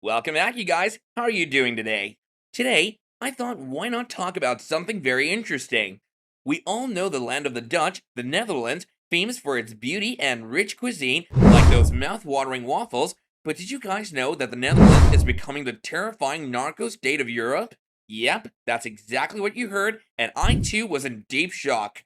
Welcome back, you guys. How are you doing today? Today, I thought why not talk about something very interesting? We all know the land of the Dutch, the Netherlands, famous for its beauty and rich cuisine, like those mouth-watering waffles. But did you guys know that the Netherlands is becoming the terrifying narco-state of Europe? Yep, that's exactly what you heard, and I too was in deep shock.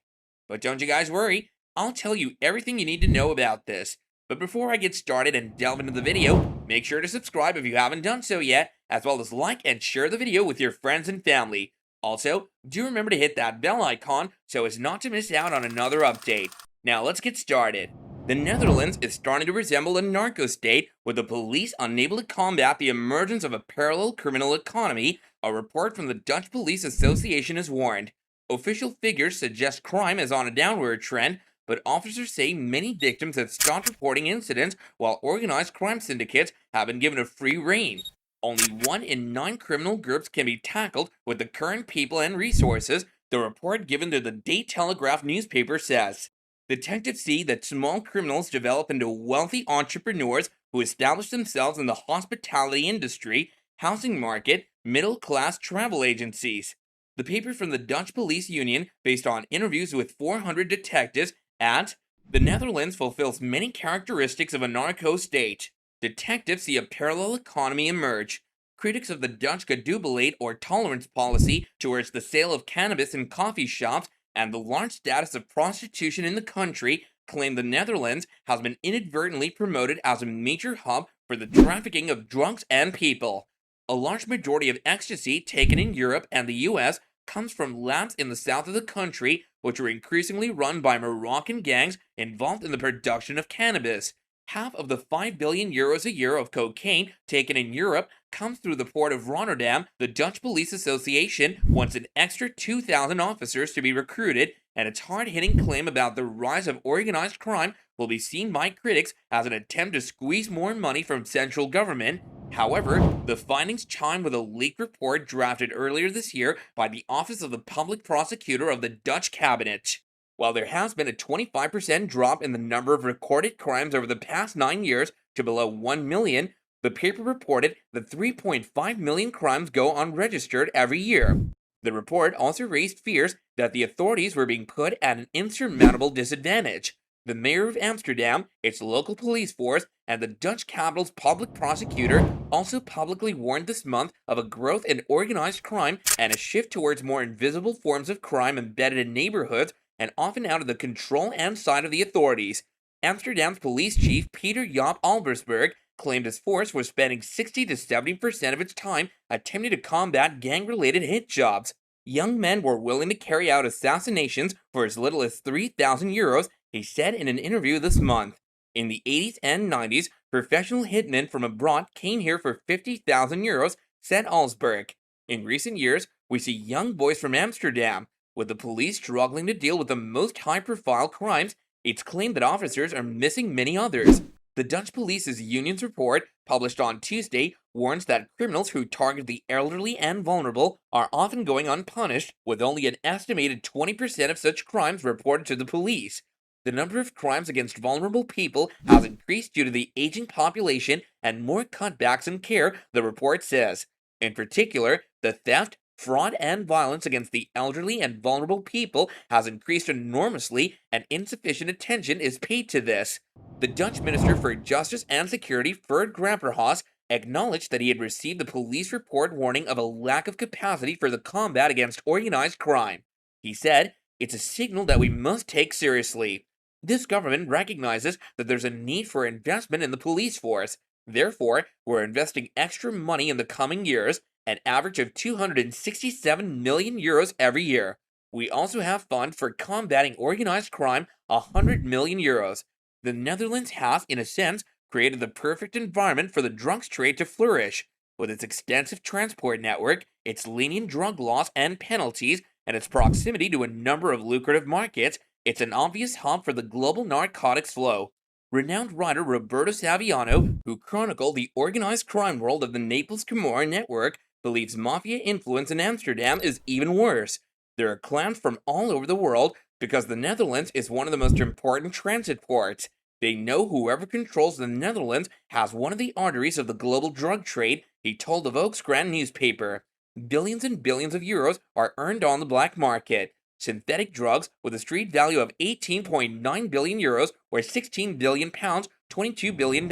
But don't you guys worry, I'll tell you everything you need to know about this. But before I get started and delve into the video, make sure to subscribe if you haven't done so yet, as well as like and share the video with your friends and family. Also, do remember to hit that bell icon so as not to miss out on another update. Now let's get started. The Netherlands is starting to resemble a narco-state, with the police unable to combat the emergence of a parallel criminal economy, a report from the Dutch Police Association has warned. Official figures suggest crime is on a downward trend, but officers say many victims have stopped reporting incidents while organized crime syndicates have been given a free rein. Only 1 in 9 criminal groups can be tackled with the current people and resources, the report given to the Telegraaf newspaper says. Detectives see that small criminals develop into wealthy entrepreneurs who establish themselves in the hospitality industry, housing market, middle-class travel agencies. The paper from the Dutch Police Union, based on interviews with 400 detectives, adds, the Netherlands fulfills many characteristics of a narco-state. Detectives see a parallel economy emerge. Critics of the Dutch gedoogbeleid or tolerance policy towards the sale of cannabis in coffee shops and the large status of prostitution in the country claim the Netherlands has been inadvertently promoted as a major hub for the trafficking of drugs and people. A large majority of ecstasy taken in Europe and the US comes from labs in the south of the country, which are increasingly run by Moroccan gangs involved in the production of cannabis. Half of the 5 billion euros a year of cocaine taken in Europe comes through the port of Rotterdam. The Dutch Police Association wants an extra 2,000 officers to be recruited, and its hard-hitting claim about the rise of organized crime will be seen by critics as an attempt to squeeze more money from central government. However, the findings chime with a leaked report drafted earlier this year by the Office of the Public Prosecutor of the Dutch Cabinet. While there has been a 25% drop in the number of recorded crimes over the past 9 years to below 1 million, the paper reported that 3.5 million crimes go unregistered every year. The report also raised fears that the authorities were being put at an insurmountable disadvantage. The mayor of Amsterdam, its local police force, and the Dutch capital's public prosecutor also publicly warned this month of a growth in organized crime and a shift towards more invisible forms of crime embedded in neighborhoods and often out of the control and sight of the authorities. Amsterdam's police chief Peter Joop Albersberg claimed his force was spending 60 to 70% of its time attempting to combat gang-related hit jobs. Young men were willing to carry out assassinations for as little as 3,000 euros, he said in an interview this month. In the 80s and 90s, professional hitmen from abroad came here for 50,000 euros, said Alsberg. In recent years, we see young boys from Amsterdam. With the police struggling to deal with the most high-profile crimes, it's claimed that officers are missing many others. The Dutch Police's Union's report, published on Tuesday, warns that criminals who target the elderly and vulnerable are often going unpunished, with only an estimated 20% of such crimes reported to the police. The number of crimes against vulnerable people has increased due to the aging population and more cutbacks in care, the report says. In particular, the theft, fraud, and violence against the elderly and vulnerable people has increased enormously, and insufficient attention is paid to this. The Dutch Minister for Justice and Security, Ferd Grapperhaus, acknowledged that he had received the police report warning of a lack of capacity for the combat against organized crime. He said, "It's a signal that we must take seriously. This government recognizes that there's a need for investment in the police force. Therefore, we're investing extra money in the coming years, an average of 267 million euros every year. We also have funds for combating organized crime, 100 million euros. The Netherlands has, in a sense, created the perfect environment for the drugs trade to flourish. With its extensive transport network, its lenient drug laws and penalties, and its proximity to a number of lucrative markets, it's an obvious hub for the global narcotics flow." Renowned writer Roberto Saviano, who chronicled the organized crime world of the Naples Camorra network, believes mafia influence in Amsterdam is even worse. There are clans from all over the world because the Netherlands is one of the most important transit ports. They know whoever controls the Netherlands has one of the arteries of the global drug trade, he told the Volkskrant newspaper. Billions and billions of euros are earned on the black market. Synthetic drugs with a street value of 18.9 billion euros or 16 billion pounds, $22 billion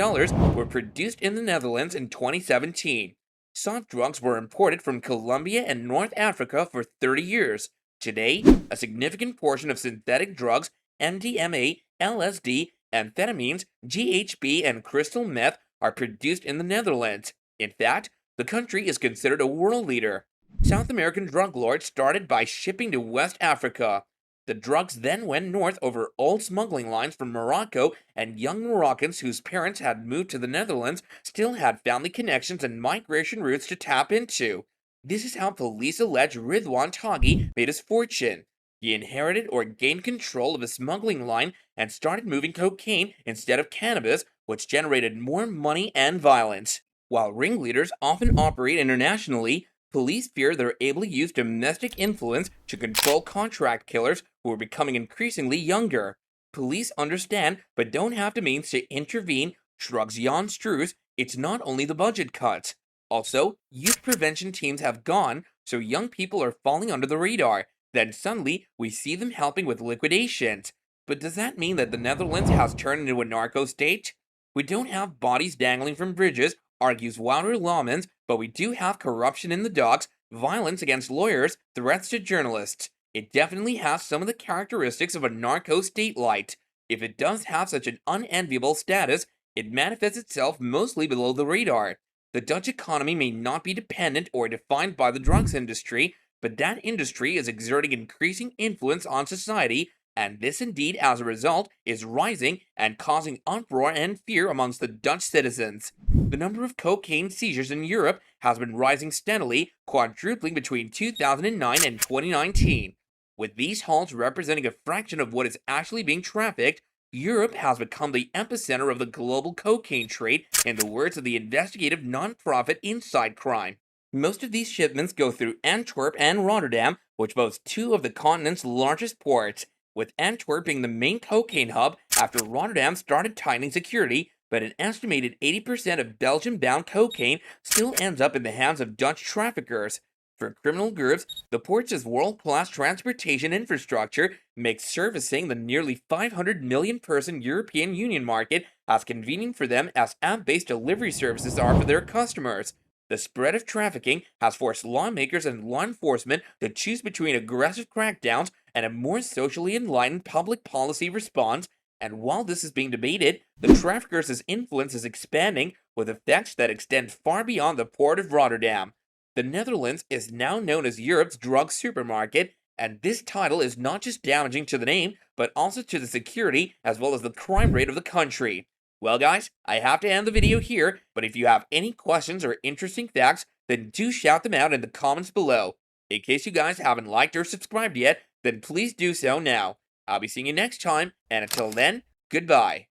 were produced in the Netherlands in 2017. Soft drugs were imported from Colombia and North Africa for 30 years. Today, a significant portion of synthetic drugs, MDMA, LSD, amphetamines, GHB, and crystal meth, are produced in the Netherlands. In fact, the country is considered a world leader. South American drug lords started by shipping to West Africa. The drugs then went north over old smuggling lines from Morocco, and young Moroccans whose parents had moved to the Netherlands still had family connections and migration routes to tap into. This is how police allege Ridwan Taghi made his fortune. He inherited or gained control of a smuggling line and started moving cocaine instead of cannabis, which generated more money and violence. While ringleaders often operate internationally, police fear they're able to use domestic influence to control contract killers who are becoming increasingly younger. Police understand but don't have the means to intervene, shrugs Jan Struis. It's not only the budget cuts. Also, youth prevention teams have gone, so young people are falling under the radar. Then suddenly, we see them helping with liquidations. But does that mean that the Netherlands has turned into a narco-state? We don't have bodies dangling from bridges, argues Wouter Laumans, but we do have corruption in the docks, violence against lawyers, threats to journalists. It definitely has some of the characteristics of a narco-state light. If it does have such an unenviable status, it manifests itself mostly below the radar. The Dutch economy may not be dependent or defined by the drugs industry, but that industry is exerting increasing influence on society, and this indeed as a result is rising and causing uproar and fear amongst the Dutch citizens. The number of cocaine seizures in Europe has been rising steadily, quadrupling between 2009 and 2019. With these hauls representing a fraction of what is actually being trafficked, Europe has become the epicenter of the global cocaine trade, in the words of the investigative nonprofit Inside Crime. Most of these shipments go through Antwerp and Rotterdam, which boast two of the continent's largest ports, with Antwerp being the main cocaine hub after Rotterdam started tightening security, but an estimated 80% of Belgian-bound cocaine still ends up in the hands of Dutch traffickers. For criminal groups, the port's world-class transportation infrastructure makes servicing the nearly 500 million person European Union market as convenient for them as app-based delivery services are for their customers. The spread of trafficking has forced lawmakers and law enforcement to choose between aggressive crackdowns and a more socially enlightened public policy response, and while this is being debated, the traffickers' influence is expanding with effects that extend far beyond the port of Rotterdam. The Netherlands is now known as Europe's drug supermarket, and this title is not just damaging to the name, but also to the security as well as the crime rate of the country. Well guys, I have to end the video here, but if you have any questions or interesting facts, then do shout them out in the comments below. In case you guys haven't liked or subscribed yet, then please do so now. I'll be seeing you next time, and until then, goodbye.